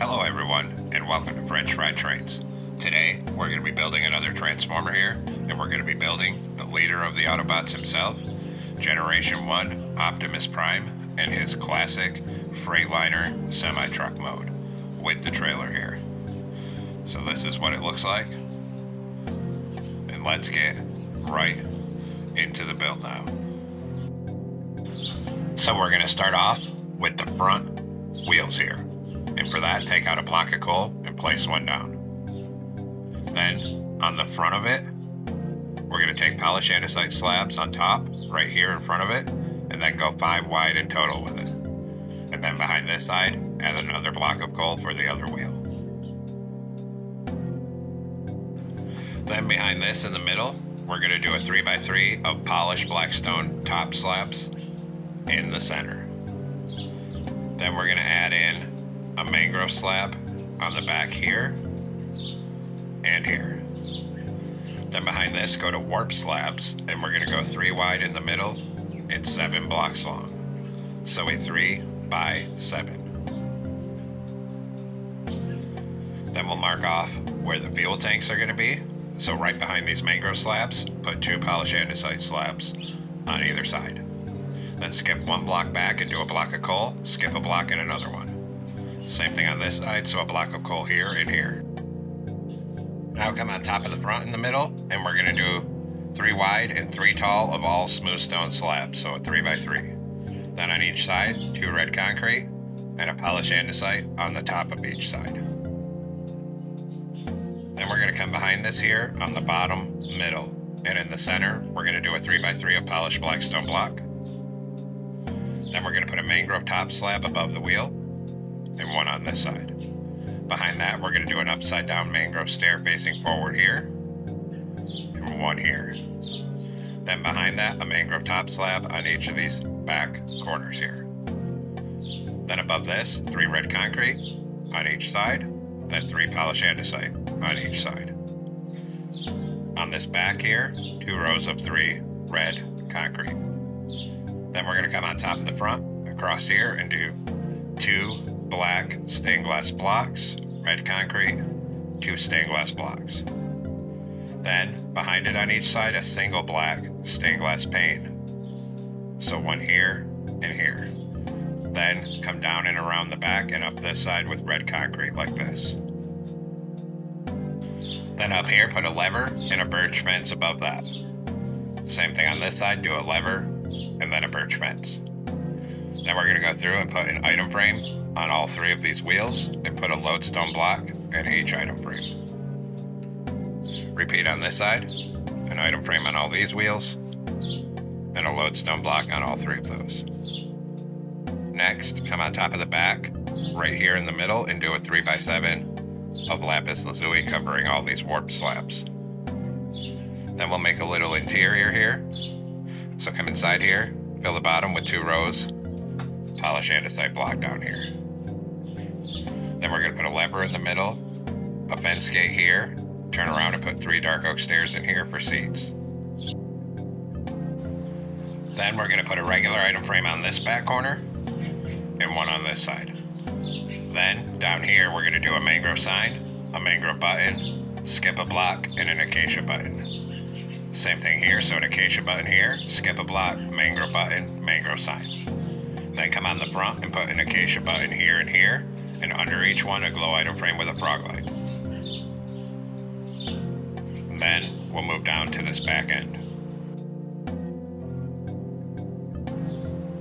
Hello everyone, and welcome to French Fried Trains. Today, we're going to be building another Transformer here, and we're going to be building the leader of the Autobots himself, Generation 1 Optimus Prime, and his classic Freightliner semi-truck mode, with the trailer here. So this is what it looks like, and let's get right into the build now. So we're going to start off with the front wheels here. And for that, take out a block of coal and place one down. Then, on the front of it, we're going to take polished andesite slabs on top, right here in front of it, and then go 5 wide in total with it. And then behind this side, add another block of coal for the other wheel. Then behind this in the middle, we're going to do a 3x3 of polished blackstone top slabs in the center. Then we're going to add in a mangrove slab on the back here and here. Then behind this, go to warp slabs, and we're going to go 3 wide in the middle and 7 blocks long. So a 3x7. Then we'll mark off where the fuel tanks are going to be. So right behind these mangrove slabs, put 2 polished andesite slabs on either side. Then skip 1 block back and do a block of coal, skip a block and another one. Same thing on this side, so a block of coal here and here. Now come on top of the front in the middle, and we're going to do 3 wide and 3 tall of all smooth stone slabs, so a 3x3. Then on each side, 2 red concrete and a polished andesite on the top of each side. Then we're going to come behind this here on the bottom middle, and in the center, we're going to do a 3x3 of polished blackstone block. Then we're going to put a mangrove top slab above the wheel, and one on this side. Behind that, we're going to do an upside down mangrove stair facing forward here, and one here. Then behind that, a mangrove top slab on each of these back corners here. Then above this, 3 red concrete on each side, then 3 polished andesite on each side. On this back here, 2 rows of 3 red concrete. Then we're going to come on top of the front, across here, and do 2 black stained glass blocks, red concrete, 2 stained glass blocks. Then, behind it on each side, a single black stained glass pane. So 1 here and here. Then, come down and around the back and up this side with red concrete like this. Then up here, put a lever and a birch fence above that. Same thing on this side, do a lever and then a birch fence. Then we're going to go through and put an item frame on all 3 of these wheels and put a lodestone block in each item frame. Repeat on this side, an item frame on all these wheels, and a lodestone block on all 3 of those. Next, come on top of the back, right here in the middle, and do a 3x7 of lapis lazuli covering all these warp slabs. Then we'll make a little interior here. So come inside here, fill the bottom with 2 rows, polish andesite block down here. Then we're going to put a lever in the middle, a fence gate here, turn around and put 3 dark oak stairs in here for seats. Then we're going to put a regular item frame on this back corner and one on this side. Then down here we're going to do a mangrove sign, a mangrove button, skip a block, and an acacia button. Same thing here, so an acacia button here, skip a block, mangrove button, mangrove sign. Then come on the front and put an acacia button here and here, and under each one a glow item frame with a frog light. And then we'll move down to this back end.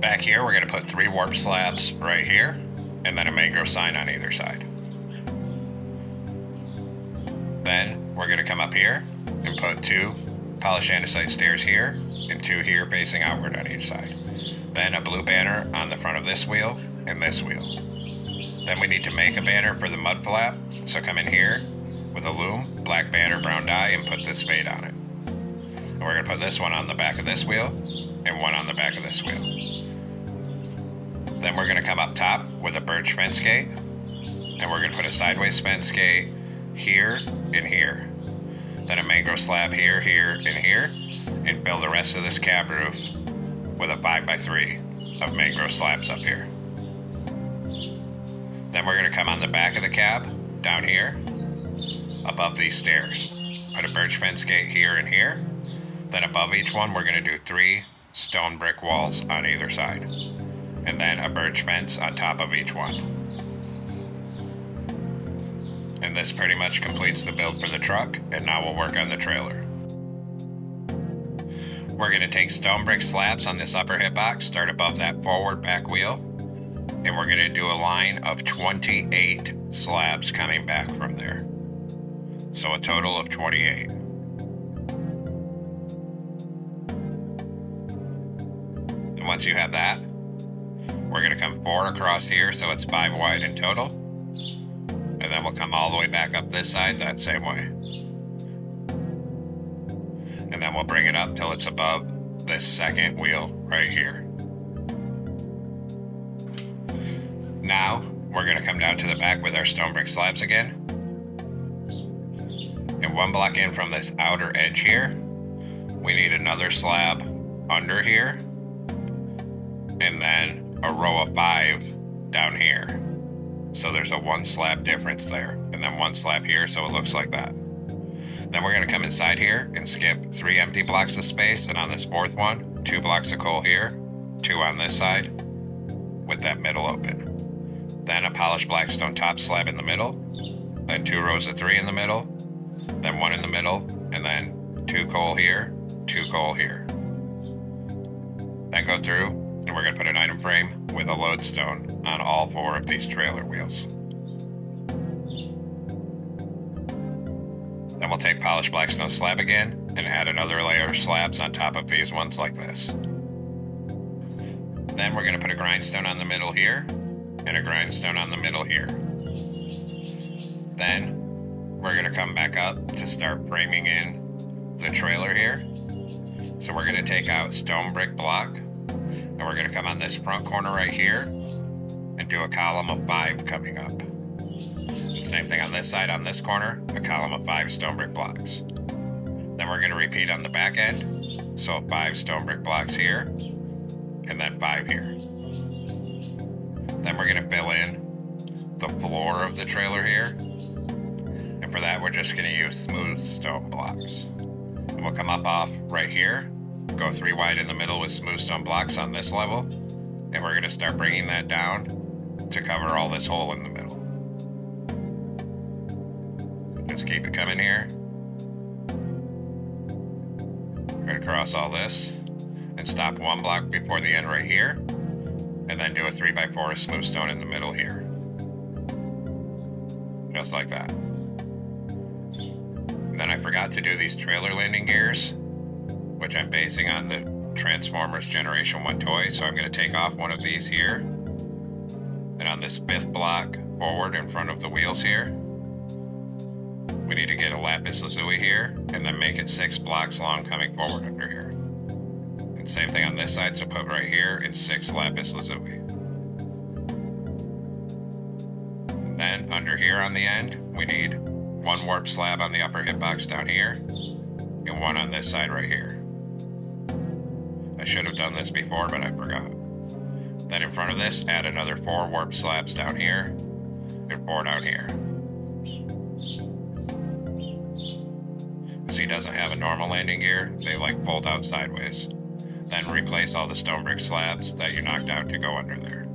Back here we're going to put 3 warp slabs right here, and then a mangrove sign on either side. Then we're going to come up here and put 2 polished andesite stairs here, and 2 here facing outward on each side. Then a blue banner on the front of this wheel and this wheel. Then we need to make a banner for the mud flap, so come in here with a loom, black banner, brown dye, and put this fade on it. And we're going to put this one on the back of this wheel and one on the back of this wheel. Then we're going to come up top with a birch fence gate, and we're going to put a sideways fence gate here and here. Then a mangrove slab here, here, and here, and fill the rest of this cab roof with a 5x3 of mangrove slabs up here. Then we're going to come on the back of the cab, down here, above these stairs. Put a birch fence gate here and here. Then above each one, we're going to do 3 stone brick walls on either side. And then a birch fence on top of each one. And this pretty much completes the build for the truck, and now we'll work on the trailer. We're going to take stone brick slabs on this upper hitbox, start above that forward back wheel, and we're going to do a line of 28 slabs coming back from there. So a total of 28. And once you have that, we're going to come 4 across here, so it's 5 wide in total. And then we'll come all the way back up this side that same way. And then we'll bring it up till it's above this second wheel right here. Now, we're going to come down to the back with our stone brick slabs again. And 1 block in from this outer edge here, we need another slab under here. And then a row of 5 down here. So there's a 1 slab difference there. And then 1 slab here, so it looks like that. Then we're going to come inside here and skip 3 empty blocks of space. And on this 4th one, 2 blocks of coal here, 2 on this side, with that middle open. Then a polished black stone top slab in the middle, then 2 rows of 3 in the middle, then 1 in the middle, and then 2 coal here, 2 coal here. Then go through, and we're going to put an item frame with a lodestone on all 4 of these trailer wheels. Then we'll take polished black stone slab again and add another layer of slabs on top of these ones like this. Then we're going to put a grindstone on the middle here, and a grindstone on the middle here. Then we're going to come back up to start framing in the trailer here. So we're going to take out stone brick block, and we're going to come on this front corner right here and do a column of 5 coming up. Same thing on this side, on this corner, a column of 5 stone brick blocks. Then we're going to repeat on the back end, so 5 stone brick blocks here, and then 5 here. Then we're going to fill in the floor of the trailer here. And for that, we're just going to use smooth stone blocks. And we'll come up off right here, go 3 wide in the middle with smooth stone blocks on this level. And we're going to start bringing that down to cover all this hole in the middle. Just keep it coming here. We're going to cross all this and stop 1 block before the end right here. And then do a 3x4 of smooth stone in the middle here. Just like that. And then I forgot to do these trailer landing gears, which I'm basing on the Transformers Generation 1 toy. So I'm going to take off one of these here. And on this 5th block forward in front of the wheels here, we need to get a lapis lazuli here and then make it 6 blocks long coming forward under here. And same thing on this side, so put right here and 6 lapis lazuli. And then under here on the end, we need 1 warp slab on the upper hitbox down here, and 1 on this side right here. I should have done this before, but I forgot. Then in front of this, add another 4 warp slabs down here, and 4 down here. See, doesn't have a normal landing gear, they like fold out sideways. Then replace all the stone brick slabs that you knocked out to go under there.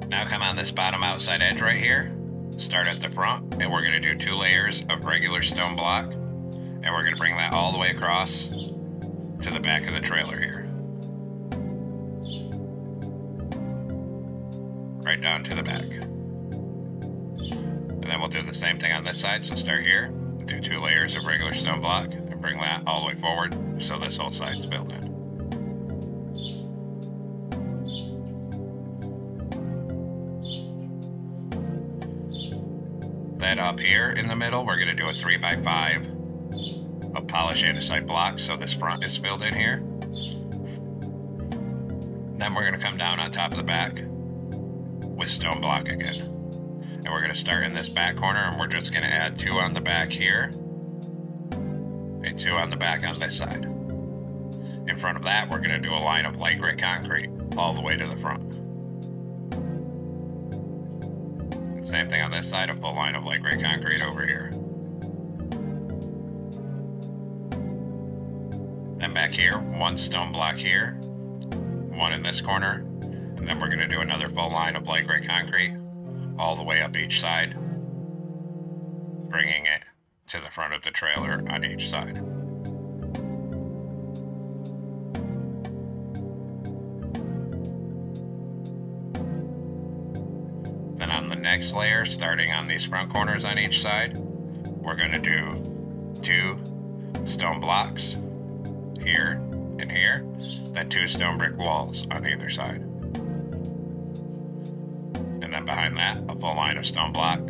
Now come on this bottom outside edge right here, start at the front, and we're going to do 2 layers of regular stone block, and we're going to bring that all the way across to the back of the trailer here. Right down to the back. And then we'll do the same thing on this side, so start here, do 2 layers of regular stone block, and bring that all the way forward so this whole side's built in. Then up here in the middle, we're going to do a 3x5 of polished andesite blocks so this front is filled in here. Then we're going to come down on top of the back with stone block again. And we're going to start in this back corner, and we're just going to add 2 on the back here and 2 on the back on this side. In front of that, we're going to do a line of light gray concrete all the way to the front. Same thing on this side, a full line of light gray concrete over here. Then back here, one stone block here, one in this corner, and then we're going to do another full line of light gray concrete all the way up each side, bringing it to the front of the trailer on each side. Then on the next layer, starting on these front corners on each side, we're going to do 2 stone blocks here and here, then 2 stone brick walls on either side. And then behind that, a full line of stone block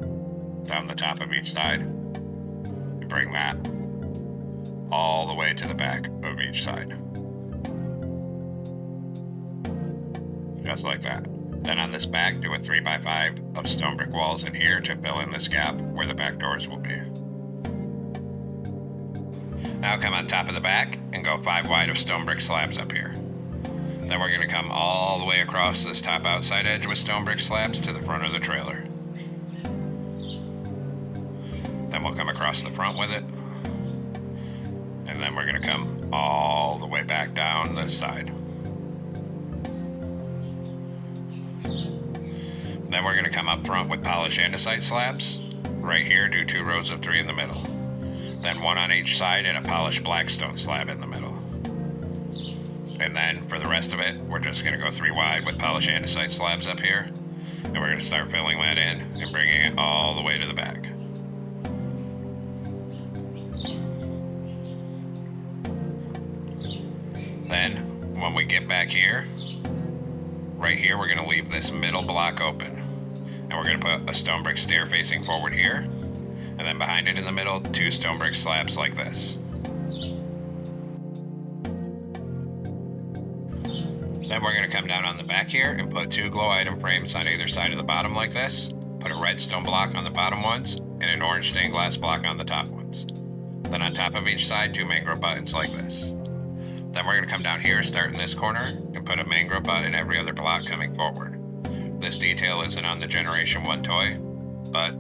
down the top of each side. And bring that all the way to the back of each side. Just like that. Then on this back, do a 3x5 of stone brick walls in here to fill in this gap where the back doors will be. Now come on top of the back and go 5 wide of stone brick slabs up here. Then we're going to come all the way across this top outside edge with stone brick slabs to the front of the trailer. Then we'll come across the front with it. And then we're going to come all the way back down this side. Then we're going to come up front with polished andesite slabs. Right here, do 2 rows of 3 in the middle. Then 1 on each side and a polished blackstone slab in the middle. And then for the rest of it, we're just going to go 3 wide with polished andesite slabs up here. And we're going to start filling that in and bringing it all the way to the back. Then, when we get back here, right here, we're going to leave this middle block open. And we're going to put a stone brick stair facing forward here. And then behind it in the middle, 2 stone brick slabs like this. Then we're going to come down on the back here and put 2 glow item frames on either side of the bottom like this. Put a red stone block on the bottom ones and an orange stained glass block on the top ones. Then on top of each side, 2 mangrove buttons like this. Then we're going to come down here, start in this corner, and put a mangrove button every other block coming forward. This detail isn't on the Generation 1 toy, but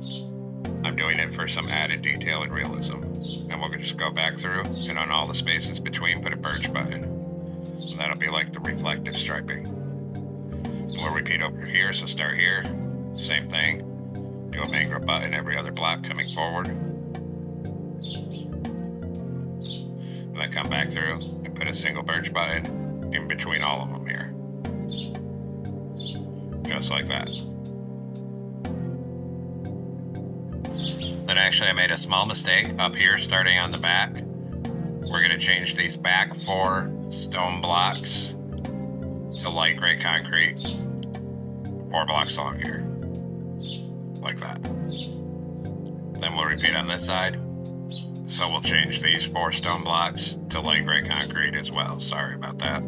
I'm doing it for some added detail and realism. And we'll just go back through and on all the spaces between put a birch button. And that'll be like the reflective striping. And we'll repeat over here, so start here, same thing. Do a mangrove button every other block coming forward. And then come back through and put a single birch button in between all of them here. Just like that. Then actually I made a small mistake up here starting on the back. We're going to change these back 4 stone blocks to light gray concrete. 4 blocks long here. Like that. Then we'll repeat on this side. So we'll change these 4 stone blocks to light gray concrete as well. Sorry about that.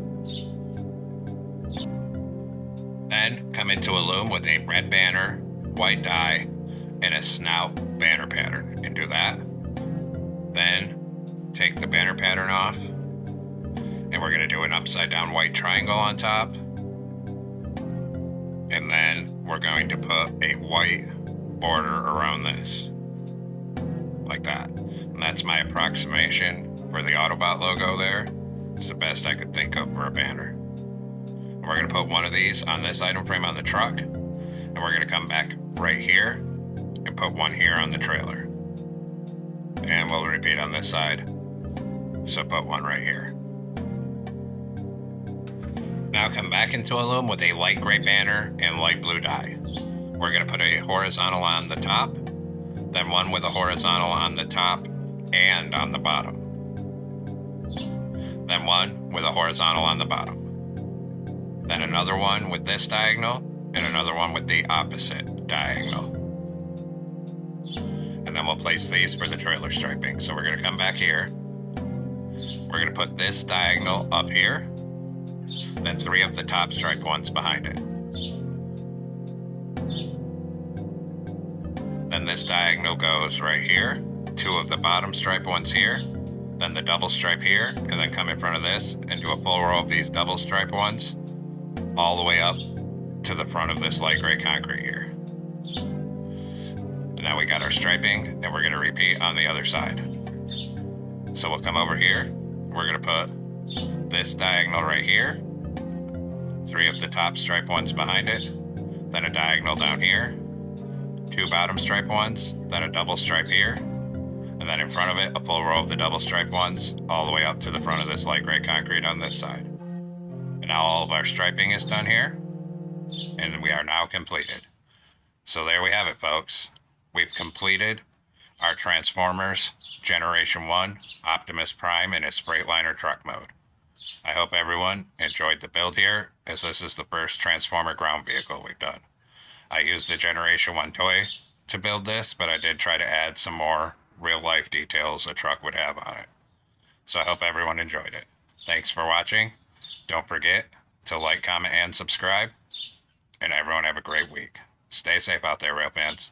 Then come into a loom with a red banner, white dye, and a snout banner pattern and do that. Then take the banner pattern off and we're going to do an upside down white triangle on top. And then we're going to put a white border around this. Like that. And that's my approximation for the Autobot logo there. It's the best I could think of for a banner. And we're going to put one of these on this item frame on the truck. And we're going to come back right here and put one here on the trailer. And we'll repeat on this side. So put one right here. Now come back into a loom with a light gray banner and light blue dye. We're going to put a horizontal on the top, then one with a horizontal on the top and on the bottom. Then one with a horizontal on the bottom. Then another one with this diagonal and another one with the opposite diagonal. And then we'll place these for the trailer striping. So we're going to come back here. We're going to put this diagonal up here, then 3 of the top striped ones behind it. Then this diagonal goes right here, 2 of the bottom striped ones here, then the double stripe here, and then come in front of this and do a full row of these double striped ones all the way up to the front of this light gray concrete here. Now we got our striping, and we're going to repeat on the other side. So we'll come over here. We're going to put this diagonal right here, 3 of the top stripe ones behind it, then a diagonal down here, 2 bottom stripe ones, then a double stripe here, and then in front of it, a full row of the double stripe ones all the way up to the front of this light gray concrete on this side. And now all of our striping is done here, and we are now completed. So there we have it, folks. We've completed our Transformers Generation 1 Optimus Prime in its Freightliner truck mode. I hope everyone enjoyed the build here, as this is the first Transformer ground vehicle we've done. I used the Generation 1 toy to build this, but I did try to add some more real-life details a truck would have on it. So I hope everyone enjoyed it. Thanks for watching. Don't forget to like, comment, and subscribe. And everyone have a great week. Stay safe out there, rail fans.